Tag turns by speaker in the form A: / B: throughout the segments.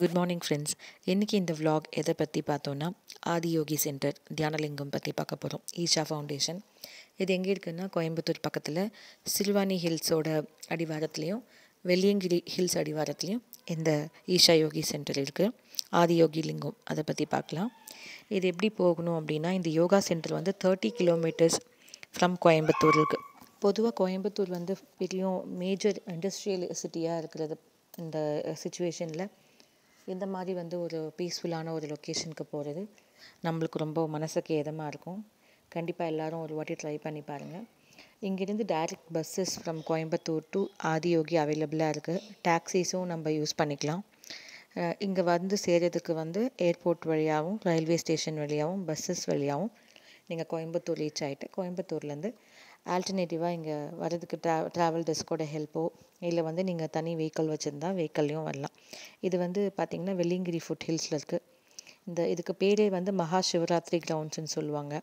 A: Good morning friends. இன்றைக்கி இந்த vlog எதை பற்றி பார்த்தோன்னா ஆதியோகி சென்டர் தியானலிங்கம் பற்றி பார்க்க போகிறோம். ஈஷா ஃபவுண்டேஷன் இது எங்கே இருக்குன்னா கோயம்புத்தூர் பக்கத்தில் சில்வானி ஹில்ஸோட அடிவாரத்துலேயும் வெள்ளியங்கிரி ஹில்ஸ் அடிவாரத்துலேயும் இந்த ஈஷா யோகி சென்டர் இருக்குது. ஆதியோகி லிங்கம் அதை பற்றி பார்க்கலாம். இது எப்படி போகணும் அப்படின்னா, இந்த யோகா சென்டர் வந்து 30 கிலோமீட்டர்ஸ் ஃப்ரம் கோயம்புத்தூர் இருக்குது. பொதுவாக கோயம்புத்தூர் வந்து பெரிய மேஜர் இண்டஸ்ட்ரியல் சிட்டியாக இருக்கிறது. இந்த சுச்சுவேஷனில் இந்த மாதிரி வந்து ஒரு பீஸ்ஃபுல்லான ஒரு லொக்கேஷனுக்கு போகிறது நம்மளுக்கு ரொம்ப மனசுக்கு இதமாக இருக்கும். கண்டிப்பாக எல்லோரும் ஒரு வாட்டி ட்ரை பண்ணி பாருங்கள். இங்கேருந்து direct buses from Coimbatore to Adiyogi அவைலபிளாக இருக்குது. டாக்ஸிஸும் நம்ம யூஸ் பண்ணிக்கலாம். இங்கே வந்து சேர்கிறதுக்கு வந்து ஏர்போர்ட் வழியாகவும் ரயில்வே ஸ்டேஷன் வழியாகவும் பஸ்ஸஸ் வழியாகவும் நீங்கள் கோயம்புத்தூர் ரீச் ஆகிட்டு கோயம்புத்தூர்லேருந்து ஆல்டர்னேட்டிவாக இங்கே வரதுக்கு ட்ராவல் டெஸ்கோட ஹெல்ப்போ இல்லை வந்து நீங்கள் தனி வெஹிக்கல் வச்சுருந்தா வெஹிக்கல்லையும் வரலாம். இது வந்து பார்த்திங்கன்னா வெள்ளியங்கிரி ஃபுட் ஹில்ஸில் இருக்குது. இதுக்கு பேரே வந்து மகா சிவராத்திரி கிரவுண்ட்ஸ்ன்னு சொல்லுவாங்க.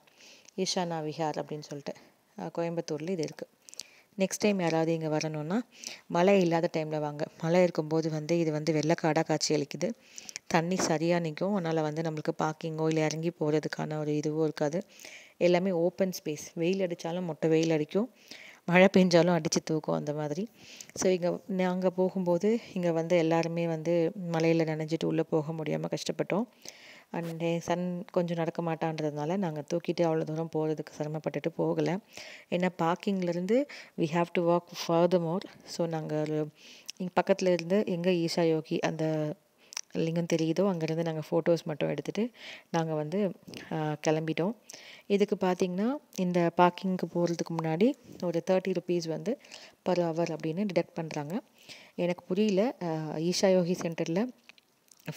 A: ஈஷானா விஹார் அப்படின்னு சொல்லிட்டு கோயம்புத்தூரில் இது இருக்குது. நெக்ஸ்ட் டைம் யாராவது இங்கே வரணுன்னா மழை இல்லாத டைமில் வாங்க. மழை இருக்கும்போது வந்து இது வந்து வெள்ளைக்காடாக காட்சி அளிக்குது. தண்ணி சரியாக நிற்கும். அதனால் வந்து நம்மளுக்கு பார்க்கிங்கோ இல்லை இறங்கி போகிறதுக்கான ஒரு இதுவும் இருக்காது. எல்லாமே ஓப்பன் ஸ்பேஸ். வெயில் அடித்தாலும் மொட்டை வெயில் அடிக்கும், மழை பெஞ்சாலும் அடித்து தூக்கும் அந்த மாதிரி. ஸோ இங்கே நாங்கள் போகும்போது இங்கே வந்து எல்லாருமே வந்து மழையில் நனைஞ்சிட்டு உள்ளே போக முடியாமல் கஷ்டப்பட்டோம். அண்ட் சன் கொஞ்சம் நடக்க மாட்டான்றதுனால நாங்கள் தூக்கிட்டு அவ்வளோ தூரம் போகிறதுக்கு சிரமப்பட்டுட்டு போகலை. ஏன்னா பார்க்கிங்லேருந்து we have to walk further more. So நாங்கள் ஒரு இங்கே பக்கத்தில் இருந்து எங்கே ஈஷா யோகி அந்த லிங்கம் தெரியுதோ அங்கேருந்து நாங்கள் ஃபோட்டோஸ் மட்டும் எடுத்துகிட்டு நாங்கள் வந்து கிளம்பிட்டோம். இதுக்கு பார்த்திங்கன்னா இந்த பார்க்கிங்க்கு போகிறதுக்கு முன்னாடி ஒரு 30 rupees வந்து பர் ஹவர் அப்படின்னு டிடெக்ட் பண்ணுறாங்க. எனக்கு புரியல ஈஷா யோகி சென்டரில்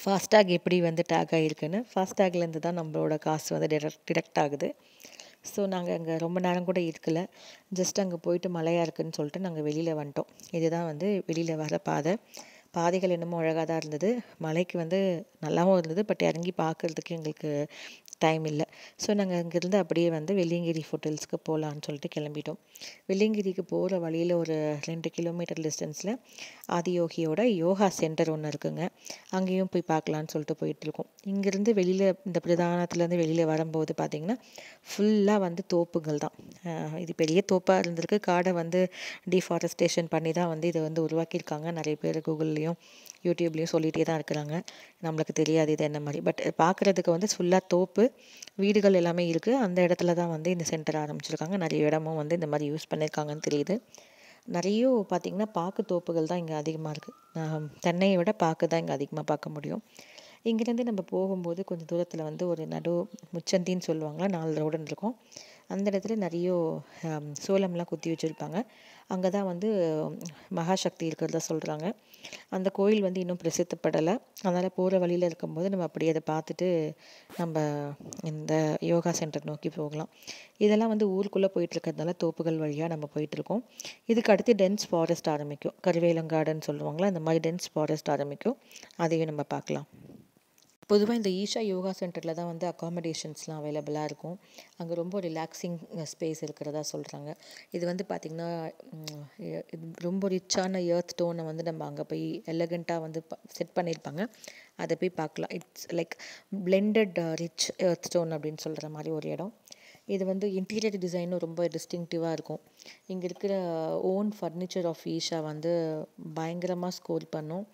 A: ஃபாஸ்டாக் எப்படி வந்து டேக் ஆகிருக்குன்னு. ஃபாஸ்டாக்லேருந்து தான் நம்மளோட காசு வந்து டிடெக்ட் ஆகுது. ஸோ நாங்கள் அங்கே ரொம்ப நேரம் கூட இருக்கலை. ஜஸ்ட் அங்கே போயிட்டு மழையாக இருக்குதுன்னு சொல்லிட்டு நாங்கள் வெளியில் வந்துட்டோம். இதுதான் வந்து வெளியில் வர பாதைகள் என்னமோ அழகாக தான் இருந்தது. மலைக்கு வந்து நல்லாவும் இருந்தது. பட் இறங்கி பார்க்குறதுக்கு எங்களுக்கு டைம் இல்லை. ஸோ நாங்கள் அங்கேருந்து அப்படியே வந்து வெள்ளியங்கிரி ஹோட்டல்ஸ்க்கு போகலான்னு சொல்லிட்டு கிளம்பிட்டோம். வெள்ளியங்கிரிக்கு போகிற வழியில் ஒரு 2 கிலோமீட்டர் டிஸ்டன்ஸில் ஆதியோகியோட யோகா சென்டர் ஒன்று இருக்குங்க. அங்கேயும் போய் பார்க்கலான்னு சொல்லிட்டு போயிட்டுருக்கோம். இங்கேருந்து வெளியில் இந்த பிரதானத்துலேருந்து வெளியில் வரும்போது பார்த்திங்கன்னா ஃபுல்லாக வந்து தோப்புகள் தான். இது பெரிய தோப்பாக இருந்திருக்கு. காடை வந்து டிஃபாரஸ்டேஷன் பண்ணி தான் வந்து இதை வந்து உருவாக்கியிருக்காங்க. நிறைய பேர் கூகுள்லேயும் யூடியூப்லேயும் சொல்லிகிட்டே தான் இருக்கிறாங்க. நம்மளுக்கு தெரியாது இது என்ன மாதிரி. பட் பார்க்குறதுக்கு வந்து ஃபுல்லாக தோப்பு, வீடுகள் எல்லாமே இருக்குது. அந்த இடத்துல தான் வந்து இந்த சென்டர் ஆரம்பிச்சிருக்காங்க. நிறைய இடமும் வந்து இந்த மாதிரி யூஸ் பண்ணியிருக்காங்கன்னு தெரியுது. நிறைய பார்த்திங்கன்னா பாக்கு தோப்புகள் தான் இங்கே அதிகமாக இருக்குது. தென்னையை விட பாக்கு தான் இங்கே அதிகமாக பார்க்க முடியும். இங்கேருந்து நம்ம போகும்போது கொஞ்சம் தூரத்தில் வந்து ஒரு முச்சந்தின்னு சொல்லுவாங்க, 4 ரோடுன்னு இருக்கும். அந்த இடத்துல நிறைய சோளம்லாம் குத்தி வச்சுருப்பாங்க. அங்கே தான் வந்து மகாசக்தி இருக்கிறதா சொல்கிறாங்க. அந்த கோயில் வந்து இன்னும் பிரசித்தப்படலை. அதனால் போகிற வழியில் இருக்கும்போது நம்ம அப்படியே அதை பார்த்துட்டு நம்ம இந்த யோகா சென்டர் நோக்கி போகலாம். இதெல்லாம் வந்து ஊருக்குள்ளே போயிட்டுருக்கிறதுனால தோப்புகள் வழியாக நம்ம போயிட்டுருக்கோம். இதுக்கு அடுத்து டென்ஸ் ஃபாரஸ்ட் ஆரம்பிக்கும். கருவேலங்காடுன்னு சொல்லுவாங்களா, அந்த மாதிரி டென்ஸ் ஃபாரஸ்ட் ஆரம்பிக்கும். அதையும் நம்ம பார்க்கலாம். பொதுவாக இந்த ஈஷா யோகா சென்டரில் தான் வந்து அக்காமடேஷன்ஸ்லாம் அவைலபிளாக இருக்கும். அங்கே ரொம்ப ரிலாக்ஸிங் ஸ்பேஸ் இருக்கிறதா சொல்கிறாங்க. இது வந்து பார்த்திங்கன்னா ரொம்ப ரிச்சான எர்த் டோனை வந்து நம்ம அங்கே போய் எலகண்ட்டாக வந்து செட் பண்ணியிருப்பாங்க. அதை போய் பார்க்கலாம். It's like blended rich earth stone அப்படின்னு சொல்கிற மாதிரி ஒரு இடம். இது வந்து இன்டீரியர் டிசைனும் ரொம்ப டிஸ்டிங்டிவாக இருக்கும். இங்கே இருக்கிற ஓன் ஃபர்னிச்சர் ஆஃப் ஈஷா வந்து பயங்கரமாக ஸ்கோர் பண்ணும்.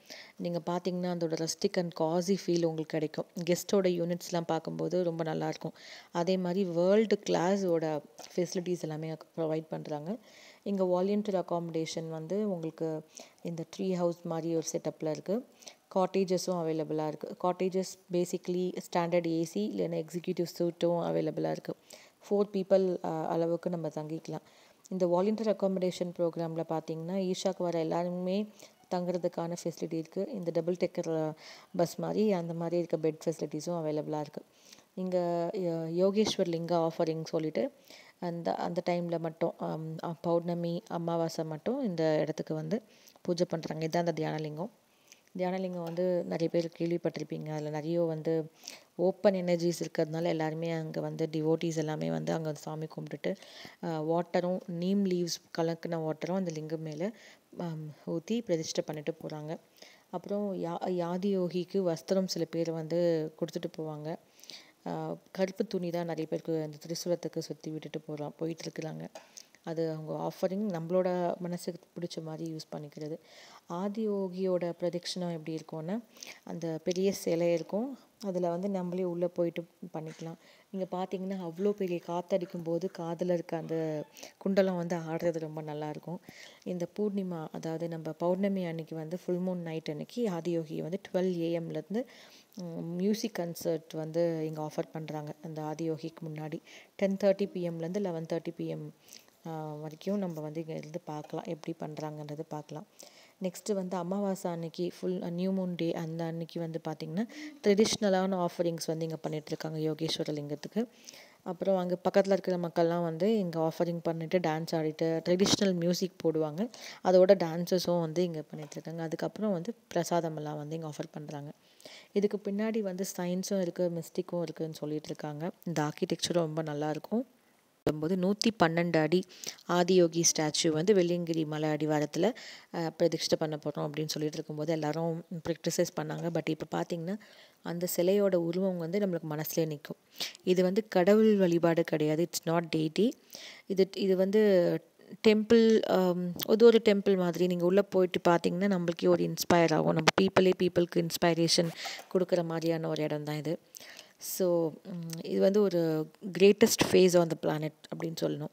A: நீங்கள் பார்த்தீங்கன்னா அதோட ரஸ்டிக் அண்ட் காசி ஃபீல் உங்களுக்கு கிடைக்கும். கெஸ்ட்டோட யூனிட்ஸ்லாம் பார்க்கும்போது ரொம்ப நல்லாயிருக்கும். அதே மாதிரி வேர்ல்டு கிளாஸோட ஃபெசிலிட்டிஸ் எல்லாமே ப்ரொவைட் பண்ணுறாங்க. இங்கே வாலண்டியர் அக்காமடேஷன் வந்து உங்களுக்கு இந்த ட்ரீ ஹவுஸ் மாதிரி ஒரு செட்டப்பில் இருக்குது. காட்டேஜஸும் அவைலபிளாக இருக்குது. காட்டேஜஸ் பேசிக்லி ஸ்டாண்டர்ட் ஏசி இல்லைன்னா எக்ஸிக்யூட்டிவ் சூட்டும் அவைலபிளாக இருக்குது. 4 people அளவுக்கு நம்ம தங்கிக்கலாம். இந்த வாலண்டியர் அக்காமடேஷன் ப்ரோக்ராமில் பார்த்திங்கன்னா ஈஷாவுக்கு வர எல்லாருமே தங்குறதுக்கான ஃபெசிலிட்டி இருக்குது. இந்த டபுள் டெக்கர் பஸ் மாதிரி அந்த மாதிரி இருக்க பெட் ஃபெசிலிட்டிஸும் அவைலபிளாக இருக்குது. இங்கே யோகேஸ்வர் லிங்கா ஆஃபரிங் சொல்லிவிட்டு அந்த டைமில் மட்டும் பௌர்ணமி அமாவாசை மட்டும் இந்த இடத்துக்கு வந்து பூஜை பண்ணுறாங்க. இதுதான் அந்த தியானலிங்கம் வந்து நிறைய பேர் கேள்விப்பட்டிருப்பீங்க. அதில் நிறைய வந்து ஓப்பன் எனர்ஜிஸ் இருக்கிறதுனால எல்லாருமே அங்கே வந்து டிவோட்டீஸ் எல்லாமே வந்து அங்கே சாமி கும்பிட்டுட்டு வாட்டரும் நீம் லீவ்ஸ் கலக்கின வாட்டரும் அந்த லிங்கம் மேலே ஊற்றி பிரதிஷ்டை பண்ணிட்டு போகிறாங்க. அப்புறம் யாதியோகிக்கு வஸ்திரம் சில பேர் வந்து கொடுத்துட்டு போவாங்க. கருப்பு துணி தான் நிறைய பேருக்கு அந்த திரிசூலத்துக்கு சுற்றி விட்டுட்டு போயிட்டுருக்குறாங்க. அது அவங்க ஆஃபரிங் நம்மளோட மனசுக்கு பிடிச்ச மாதிரி யூஸ் பண்ணிக்கிறது. ஆதியோகியோட பிரதட்சணம் எப்படி இருக்கும்னா, அந்த பெரிய சிலை இருக்கும், அதில் வந்து நம்மளே உள்ளே போயிட்டு பண்ணிக்கலாம். நீங்கள் பார்த்தீங்கன்னா அவ்வளோ பெரிய காற்றடிக்கும் போது காதில் இருக்க அந்த குண்டலம் வந்து ஆடுறது ரொம்ப நல்லாயிருக்கும். இந்த பூர்ணிமா, அதாவது நம்ம பௌர்ணமி அன்னைக்கு வந்து ஃபுல் மூன் நைட் அன்னைக்கு ஆதியோகி வந்து 12 AM மியூசிக் கன்சர்ட் வந்து இங்கே ஆஃபர் பண்ணுறாங்க. அந்த ஆதியோகிக்கு முன்னாடி 10:30 PM 11:30 PM வரைக்கும் நம்ம வந்து இங்கே இருந்து பார்க்கலாம், எப்படி பண்ணுறாங்கன்றது பார்க்கலாம். நெக்ஸ்ட்டு வந்து அமாவாசை அன்னைக்கு ஃபுல் நியூ மூன் டே அந்த அன்னைக்கு வந்து பார்த்திங்கன்னா ட்ரெடிஷ்னலான ஆஃபரிங்ஸ் வந்து இங்கே பண்ணிகிட்ருக்காங்க யோகேஸ்வர லிங்கத்துக்கு. அப்புறம் அங்கே பக்கத்தில் இருக்கிற மக்கள்லாம் வந்து இங்கே ஆஃபரிங் பண்ணிவிட்டு டான்ஸ் ஆடிட்டு ட்ரெடிஷ்னல் மியூசிக் போடுவாங்க. அதோட டான்ஸஸும் வந்து இங்கே பண்ணிகிட்ருக்காங்க. அதுக்கப்புறம் வந்து பிரசாதமெல்லாம் வந்து இங்கே ஆஃபர் பண்ணுறாங்க. இதுக்கு பின்னாடி வந்து சயின்ஸும் இருக்குது, மிஸ்டிக்கும் இருக்குதுன்னு சொல்லிட்டு இருக்காங்க. இந்த ஆர்கிடெக்சரும் ரொம்ப நல்லாயிருக்கும். 112 அடி ஆதியோகி ஸ்டாச்சு வந்து வெள்ளியங்கிரி மலை அடிவாரத்தில் பிரதிஷ்டை பண்ண போகிறோம் அப்படின்னு சொல்லிட்டு இருக்கும்போது எல்லாரும் ப்ராக்டிசைஸ் பண்ணாங்க. பட் இப்போ பார்த்திங்கன்னா அந்த சிலையோட உருவம் வந்து நம்மளுக்கு மனசுலே நிற்கும். இது வந்து கடவுள் வழிபாடு கிடையாது, இட்ஸ் நாட் டெய்டி. இது வந்து டெம்பிள், ஒரு டெம்பிள் மாதிரி. நீங்கள் உள்ளே போயிட்டு பார்த்தீங்கன்னா நம்மளுக்கே ஒரு இன்ஸ்பயர் ஆகும். நம்ம பீப்புளுக்கு இன்ஸ்பைரேஷன் கொடுக்குற மாதிரியான ஒரு இடம் தான் இது. ஸோ இது வந்து ஒரு greatest face on the planet அப்படின்னு சொல்லணும்.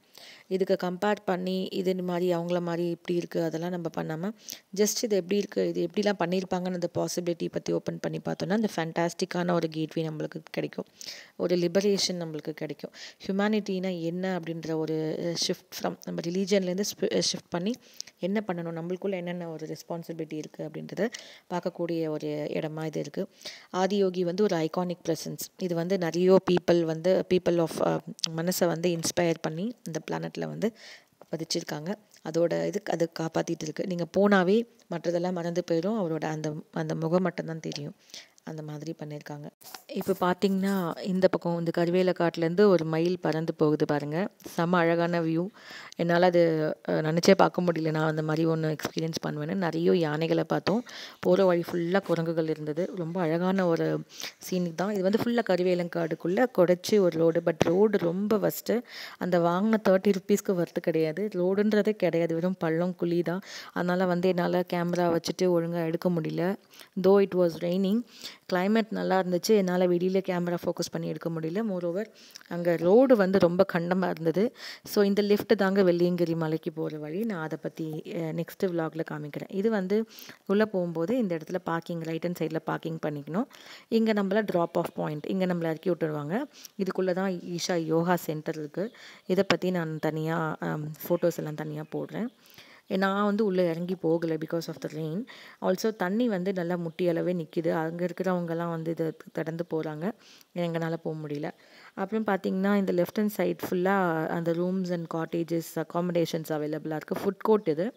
A: இதுக்கு கம்பேர் பண்ணி இது மாதிரி அவங்கள மாதிரி இப்படி இருக்குது அதெல்லாம் நம்ம பண்ணாமல் ஜஸ்ட் இது எப்படி இருக்குது, இது எப்படிலாம் பண்ணியிருப்பாங்கன்னு அந்த பாசிபிலிட்டி பற்றி ஓப்பன் பண்ணி பார்த்தோன்னா அந்த ஃபேண்டாஸ்டிக்கான ஒரு கேட்வே நம்மளுக்கு கிடைக்கும், ஒரு லிபரேஷன் நம்மளுக்கு கிடைக்கும். ஹியூமனிட்டினா என்ன அப்படின்ற ஒரு ஷிஃப்ட் ஃப்ரம் நம்ம ரிலீஜன்லேருந்து ஷிஃப்ட் பண்ணி என்ன பண்ணணும், நம்மளுக்குள்ளே என்னென்ன ஒரு ரெஸ்பான்சிபிலிட்டி இருக்குது அப்படின்றத பார்க்கக்கூடிய ஒரு இடமா இது இருக்குது. ஆதியோகி வந்து ஒரு ஐகானிக் ப்ரெசன்ஸ். இது வந்து நிறைய பீப்புள் ஆஃப் மனசை வந்து இன்ஸ்பயர் பண்ணி இந்த பிளானட்டில் வந்து பதிச்சிருக்காங்க. அதோட அது காப்பாற்றிட்டு இருக்குது. நீங்கள் போனாவே மற்றதெல்லாம் மறந்து போயிடும், அவரோட அந்த முகம் மட்டும்தான் தெரியும். அந்த மாதிரி பண்ணியிருக்காங்க. இப்போ பார்த்திங்கன்னா இந்த பக்கம் இந்த கருவேல காட்டிலேருந்து ஒரு மயில் பறந்து போகுது பாருங்கள், செம்ம அழகான வியூ. என்னால் அது நினச்சே பார்க்க முடியல, நான் அந்த மாதிரி ஒன்று எக்ஸ்பீரியன்ஸ் பண்ணுவேன்னு. நிறைய யானைகளை பார்த்தோம், போகிற வழி ஃபுல்லாக குரங்குகள் இருந்தது. ரொம்ப அழகான ஒரு சீனிக் தான் இது. வந்து ஃபுல்லாக கருவேலங்காடுக்குள்ளே குடைச்சி ஒரு ரோடு, பட் ரோடு ரொம்ப ஃபஸ்ட்டு. அந்த வாங்கின 30 rupeesக்கு வர்றது கிடையாது, ரோடுன்றதே கிடையாது, வெறும் பள்ளம் குழி தான். அதனால் வந்து என்னால் கேமரா வச்சுட்டு ஒழுங்காக எடுக்க முடியல. Though it was raining, climate நல்லா இருந்துச்சு, என்னால் வெளியில் கேமரா ஃபோக்கஸ் பண்ணி எடுக்க முடியல. மோரோவர் அங்கே ரோடு வந்து ரொம்ப கண்டமாக இருந்தது. ஸோ இந்த லிஃப்ட் தாங்க வெள்ளியங்கிரி மலைக்கு போகிற வழி. நான் அதை பற்றி நெக்ஸ்ட்டு விலாகில் காமிக்கிறேன். இது வந்து உள்ளே போகும்போது இந்த இடத்துல பார்க்கிங், ரைட் அண்ட் சைடில் பார்க்கிங் பண்ணிக்கணும். இங்கே நம்மள ட்ராப் ஆஃப் பாயிண்ட், இங்கே நம்மளை இறக்கி விட்டுருவாங்க. இதுக்குள்ளே தான் ஈஷா யோகா சென்டர் இருக்குது. இதை பற்றி நான் தனியாக ஃபோட்டோஸ் எல்லாம் தனியாக போடுறேன். நான் வந்து உள்ளே இறங்கி போகலை because of the rain. Also தண்ணி வந்து நல்லா முட்டி அளவே நிற்கிது. அங்கே இருக்கிறவங்கலாம் வந்து இதை கடந்து போகிறாங்க, எங்களால் போக முடியல. அப்புறம் பார்த்திங்கன்னா இந்த லெஃப்ட் ஹேண்ட் சைட் ஃபுல்லாக அந்த ரூம்ஸ் அண்ட் காட்டேஜஸ் அக்காமடேஷன்ஸ் அவைலபிளாக இருக்குது. ஃபுட் கோர்ட் இது,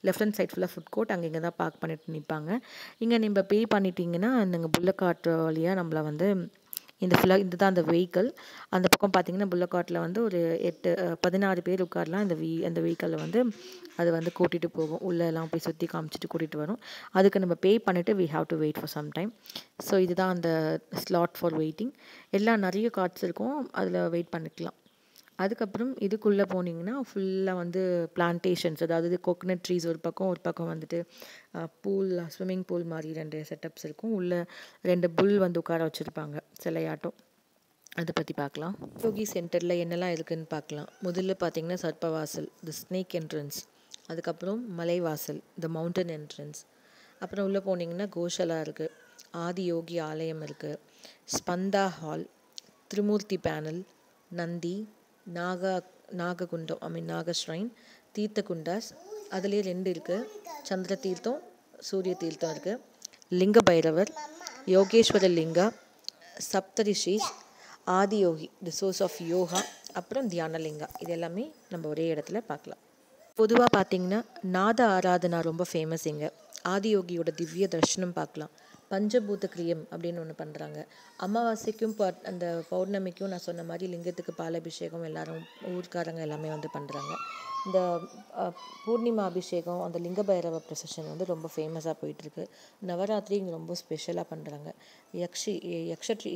A: லெஃப்ட் ஹேண்ட் சைட் ஃபுல்லாக ஃபுட் கோர்ட். அங்கே தான் பார்க் பண்ணிட்டு நிற்பாங்க. இங்கே நம்ம பே பண்ணிட்டீங்கன்னா இந்த புல்லக்காட்டு வழியாக நம்மளை வந்து இந்த ஃபுல்லாக இதுதான் அந்த வெஹிக்கிள். அந்த பக்கம் பார்த்திங்கன்னா புல்லக்காட்டில் வந்து ஒரு 16 பேர் உட்காரலாம். அந்த வெஹிக்கிளில் வந்து அது வந்து கூட்டிகிட்டு போகும், உள்ளெல்லாம் போய் சுற்றி காமிச்சிட்டு கூட்டிகிட்டு வரும். அதுக்கு நம்ம பே பண்ணிவிட்டு we have to wait for some time. So இதுதான் அந்த ஸ்லாட் ஃபார் வெயிட்டிங். நிறைய கார்ட்ஸ் இருக்கும், அதில் வெயிட் பண்ணிக்கலாம். அதுக்கப்புறம் இதுக்குள்ளே போனீங்கன்னா ஃபுல்லாக வந்து பிளான்டேஷன்ஸ், அதாவது கோகனட் ட்ரீஸ் ஒரு பக்கம் வந்துட்டு ஸ்விம்மிங் பூல் மாதிரி 2 செட்டப்ஸ் இருக்கும். உள்ளே 2 புல் வந்து உட்கார வச்சுருப்பாங்க சிலையாட்டம். அதை பற்றி பார்க்கலாம். யோகி சென்டரில் என்னெல்லாம் இருக்குதுன்னு பார்க்கலாம். முதல்ல பார்த்திங்கன்னா சர்ப்பவாசல், தி ஸ்னேக் என்ட்ரன்ஸ். அதுக்கப்புறம் மலைவாசல், த மவுண்டன் என்ட்ரன்ஸ். அப்புறம் உள்ளே போனீங்கன்னா கோஷலா இருக்குது, ஆதியோகி ஆலயம் இருக்குது, ஸ்பந்தா ஹால், திரிமூர்த்தி பேனல், நந்தி, நாககுண்டம் நாகஸ்ரைன், தீர்த்த குண்டாஸ், அதுலேயே 2 இருக்குது, சந்திர தீர்த்தம், சூரிய தீர்த்தம் இருக்குது, Linga Bhairava, Yogeshwar Linga, Saptarishis, Adiyogi the source of yoga, அப்புறம் தியானலிங்கா. இது எல்லாமே நம்ம ஒரே இடத்துல பார்க்கலாம். பொதுவாக பார்த்திங்கன்னா நாத ஆராதனா ரொம்ப ஃபேமஸ் இங்கே. ஆதியோகியோட திவ்ய தர்ஷனம் பார்க்கலாம். பஞ்சபூத கிரியம் அப்படின்னு ஒன்று பண்ணுறாங்க. அமாவாசைக்கும் அந்த பௌர்ணமிக்கும் நான் சொன்ன மாதிரி லிங்கத்துக்கு பாலாபிஷேகம் எல்லாரும் ஊர்க்காரங்க எல்லாமே வந்து பண்ணுறாங்க. இந்த பூர்ணிமா அபிஷேகம், அந்த லிங்க பைரவ ப்ரொசஷன் வந்து ரொம்ப ஃபேமஸாக போயிட்டுருக்கு. நவராத்திரி இங்கே ரொம்ப ஸ்பெஷலாக பண்ணுறாங்க.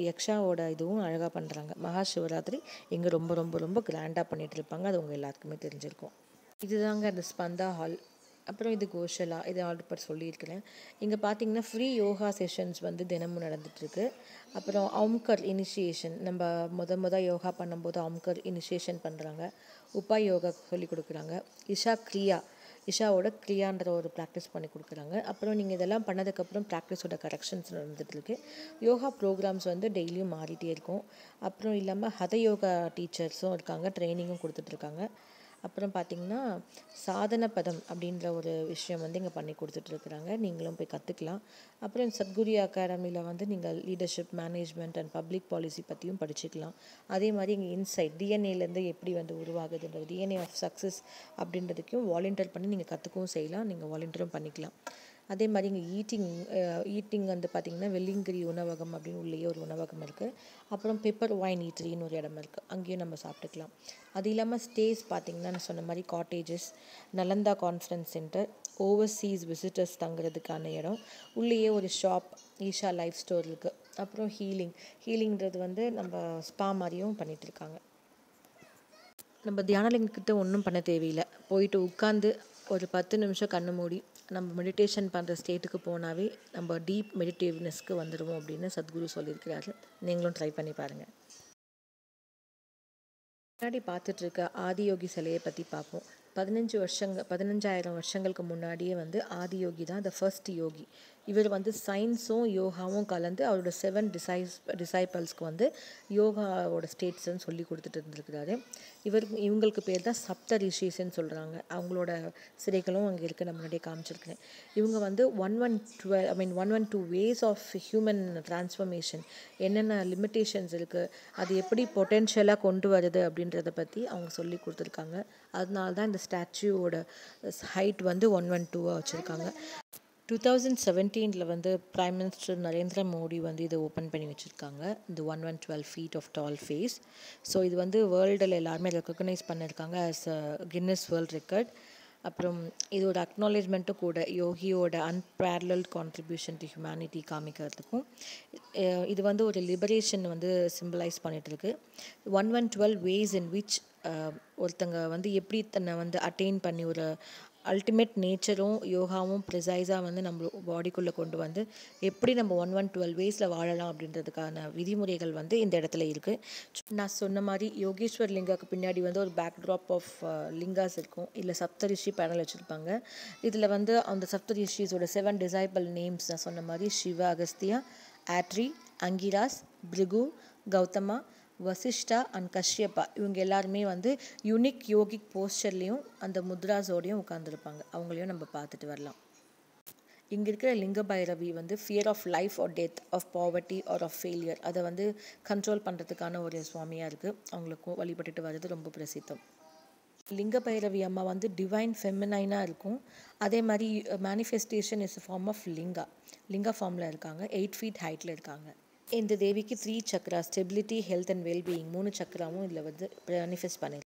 A: யக்ஷாவோட இதுவும் அழகாக பண்ணுறாங்க. மகா சிவராத்திரி இங்கே ரொம்ப ரொம்ப ரொம்ப கிராண்டாக பண்ணிகிட்டு இருப்பாங்க. அது உங்கள் எல்லாத்துக்குமே தெரிஞ்சிருக்கும். இதுதாங்க அந்த ஸ்பந்தா ஹால். அப்புறம் இது கோஷலா, இது ஆல்ரெடி சொல்லியிருக்கிறேன். இங்கே பார்த்தீங்கன்னா ஃப்ரீ யோகா செஷன்ஸ் வந்து தினமும் நடந்துகிட்ருக்கு. அப்புறம் அம்கர் இனிஷியேஷன், நம்ம யோகா பண்ணும்போது அம்கர் இனிஷியேஷன் பண்ணுறாங்க. உப்பா யோகா சொல்லி கொடுக்குறாங்க. இஷாவோட கிரியான்ற ஒரு ப்ராக்டிஸ் பண்ணி கொடுக்குறாங்க. அப்புறம் நீங்கள் இதெல்லாம் பண்ணதுக்கப்புறம் ப்ராக்டிஸோட கரெக்ஷன்ஸ் நடந்துகிட்ருக்கு. யோகா ப்ரோக்ராம்ஸ் வந்து டெய்லியும் மாறிட்டே இருக்கும். அப்புறம் இல்லாமல் ஹத யோகா டீச்சர்ஸும் இருக்காங்க, ட்ரைனிங்கும் கொடுத்துட்ருக்காங்க. அப்புறம் பார்த்திங்கன்னா சாதன பதம் அப்படின்ற ஒரு விஷயம் வந்து இங்கே பண்ணி கொடுத்துட்ருக்குறாங்க. நீங்களும் போய் கற்றுக்கலாம். அப்புறம் சத்குரு அகாடமியில் வந்து நீங்கள் leadership, management and public policy பற்றியும் படிச்சுக்கலாம். அதே மாதிரி இங்கே இன்சைட் டிஎன்ஏலேருந்து எப்படி வந்து உருவாகுதுன்றது, டிஎன்ஏ ஆஃப் சக்ஸஸ் அப்படின்றதுக்கும் வாலண்டியர் பண்ணி நீங்கள் கற்றுக்கவும் செய்யலாம். நீங்கள் வாலண்டியரும் பண்ணிக்கலாம். அதே மாதிரி இங்கே ஈட்டிங் வந்து பார்த்திங்கன்னா வெள்ளிங்கிரி உணவகம் அப்படின்னு உள்ளேயே ஒரு உணவகம் இருக்குது. அப்புறம் பெப்பர் ஒயின் ஈட்டரின்னு ஒரு இடம் இருக்குது, அங்கேயும் நம்ம சாப்பிட்டுக்கலாம். அது இல்லாமல் ஸ்டேஸ் பார்த்திங்கன்னா நான் சொன்ன மாதிரி cottages, Nalanda conference centre, overseas visitors தங்குறதுக்கான இடம், உள்ளேயே ஒரு ஷாப் ஈஷா லைஃப் ஸ்டோர் இருக்குது. அப்புறம் ஹீலிங்கிறது வந்து நம்ம ஸ்பா மாதிரியும் பண்ணிகிட்ருக்காங்க. நம்ம தியானலிங்கக்கிட்ட ஒன்றும் பண்ண தேவையில்லை. போயிட்டு உட்காந்து ஒரு 10 நிமிஷம் கண்ணு மூடி நம்ம மெடிடேஷன் பண்ணுற ஸ்டேட்டுக்கு போனாவே நம்ம டீப் மெடிடேவ்னஸ்க்கு வந்துடுவோம் அப்படின்னு சத்குரு சொல்லியிருக்கிறாரு. நீங்களும் ட்ரை பண்ணி பாருங்கள். முன்னாடி பார்த்துட்ருக்க ஆதியோகி சிலையை பற்றி பார்ப்போம். 15,000 வருஷங்களுக்கு முன்னாடியே வந்து ஆதியோகி தான் த ஃபர்ஸ்ட் யோகி. இவர் வந்து சயின்ஸும் யோகாவும் கலந்து அவரோட 7 டிசைபிள்ஸ்க்கு வந்து யோகாவோட ஸ்டேட்ஸ்ன்னு சொல்லி கொடுத்துட்டு இருந்திருக்கிறாரு. இவங்களுக்கு பேர் தான் சப்த ரிஷிஸ்ன்னு சொல்கிறாங்க. அவங்களோட சிலைகளும் அங்கே இருக்குது, நான் முன்னாடியே காமிச்சிருக்கிறேன். இவங்க வந்து 112 வேஸ் ஆஃப் ஹியூமன் டிரான்ஸ்ஃபர்மேஷன், என்னென்ன லிமிட்டேஷன்ஸ் இருக்குது, அது எப்படி பொட்டென்ஷியலாக கொண்டு வருது அப்படின்றத பற்றி அவங்க சொல்லி கொடுத்துருக்காங்க. அதனால தான் இந்த ஸ்டாச்சுவோட ஹைட் வந்து 112 வச்சுருக்காங்க. 2017 வந்து பிரைம் மினிஸ்டர் நரேந்திர மோடி வந்து இதை ஓப்பன் பண்ணி வச்சுருக்காங்க, இந்த 112 feet of tall face. So இது வந்து வேர்ல்டில் எல்லாருமே ரெக்கக்னைஸ் பண்ணியிருக்காங்க as a Guinness world record. அப்புறம் இது ஒரு அக்னாலேஜ்மெண்ட்டும் கூட, யோகியோட அன்பேரலல் கான்ட்ரிபியூஷன் டு ஹியூமனிட்டி காமிக்கிறதுக்கும். இது வந்து ஒரு லிபரேஷன் வந்து சிம்பிளைஸ் பண்ணிகிட்ருக்கு. 112 வேஸ் இன் விச் ஒருத்தங்க வந்து எப்படி தன்னை வந்து அட்டைன் பண்ணி ஒரு அல்டிமேட் நேச்சரும் யோகாவும் ப்ரிசைஸாக வந்து நம்ம பாடிக்குள்ளே கொண்டு வந்து எப்படி நம்ம 112 வேஸில் வாழலாம் அப்படின்றதுக்கான விதிமுறைகள் வந்து இந்த இடத்துல இருக்குது. நான் சொன்ன மாதிரி யோகேஸ்வர் லிங்காவுக்கு பின்னாடி வந்து ஒரு பேக்ட்ராப் ஆஃப் லிங்காஸ் இருக்கும். இல்லை சப்தரிஷி பேனல் வச்சுருப்பாங்க. இதில் வந்து அந்த சப்தரிஷிஸோட 7 டிசைபிள் நேம்ஸ் நான் சொன்ன மாதிரி சிவ, அகஸ்தியா, ஆட்ரி, அங்கிராஸ், பிருகு, கௌதமா, வசிஷ்டா அண்ட் கஷ்யப்பா, இவங்க எல்லாருமே வந்து யூனிக் யோகிக் போஸ்டர்லேயும் அந்த முத்ராஸோடையும் உட்காந்துருப்பாங்க. அவங்களையும் நம்ம பார்த்துட்டு வரலாம். இங்கே இருக்கிற லிங்க பைரவி வந்து fear of life or death, of poverty or of failure, அதை வந்து கண்ட்ரோல் பண்ணுறதுக்கான ஒரு சுவாமியாக இருக்குது. அவங்களுக்கும் வழிபட்டுட்டு வர்றது ரொம்ப பிரசித்தம். லிங்க பைரவி அம்மா வந்து டிவைன் ஃபெமினைனாக இருக்கும். அதே மாதிரி manifestation is a form of Linga ஃபார்மில் இருக்காங்க. 8 feet ஹைட்டில் இருக்காங்க. இந்த தேவிக்கு 3 chakra, stability, health and wellbeing 3 சக்கராவும் இதில் வந்து மேனிஃபெஸ்ட் பண்ணியிருக்காங்க.